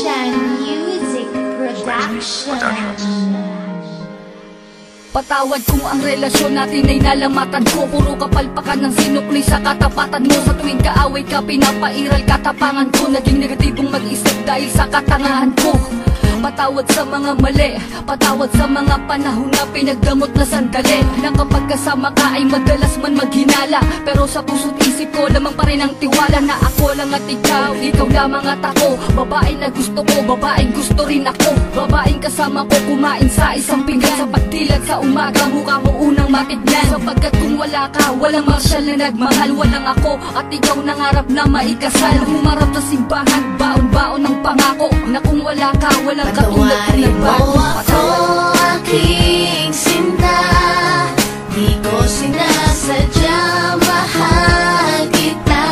Ocean Music Production. Patawad kung ang relasyon natin ay nalamatan ko. Puro kapalpakan ng sinukli sa katapatan mo. Sa tuwing kaaway ka, pinapairal katapangan ko. Naging negatibong mag-isip dahil sa katangahan ko. Patawad sa mga mali, patawad sa mga panahon na pinagdamot na sandali. Na kapag kasama ka ay madalas man maghinala, pero sa puso't isip ko lamang pa rin ang tiwala na ako lang at ikaw lamang at ako. Babae na gusto ko, babaeng gusto rin ako. Babaeng kasama ko kumain sa isang pinggan. Sa pagdilag sa umaga, mukha mo unang matignan. Sapagkat kung wala ka, walang marsyal na nagmahal. Walang ako at ikaw nangarap na maikasal. Humarap sa simbahan, baon-baon ng pangako na kung wala ka, walang patawarin mo ako, aking sinta. Di ko sinasadya, mahal kita.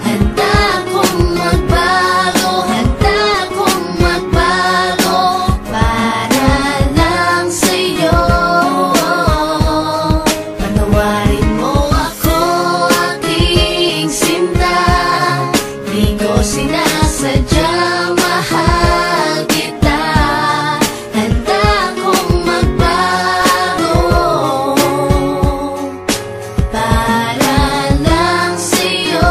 Handa kong magbago, handa kong magbago para lang sa'yo. Patawarin mo ako, aking sinta. Di ko sinasadya, mahal kita. Handa kong magbago para lang sa'yo.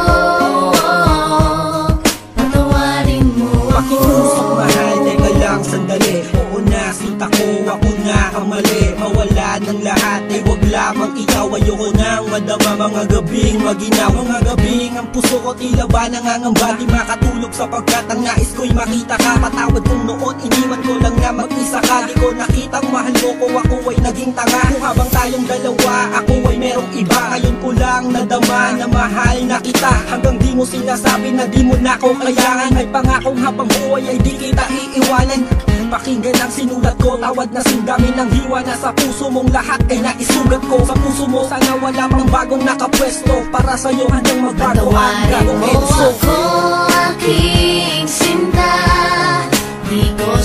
Patawarin mo ako. Pakiusap mahal, teka lang sandali. Oo na, sinta ko, ako na ang mali. Mawala ng lahat, ay wag lamang ikaw. Ayoko nang madama mga gabing maginaw. Mga gabing ang puso ko tila ba nangangamba. Di makatulog sapagkat ang nais ko'y makita ka. Patawad kung noon iniwan ko lang na mag-isa ka. Di ko nakitang mahal mo ko, ako ay naging tanga. Kung habang tayong dalawa, ako ay merong iba. Ngayon ko lang nadama na mahal na kita. Hanggang di mo sinasabi na di mo na ko kailangan. Ay pangakong habang buhay ay di kita iiwanan. Pakinggan ang sinulat ko, tawad na singgamin ng hiwa na sa puso mong lahat ay naisugat ko. Sa puso mo sana wala pang bagong nakapwesto. Para sa'yo handang magbago ang gagong mo Enzo. ako, aking sinta. Di ko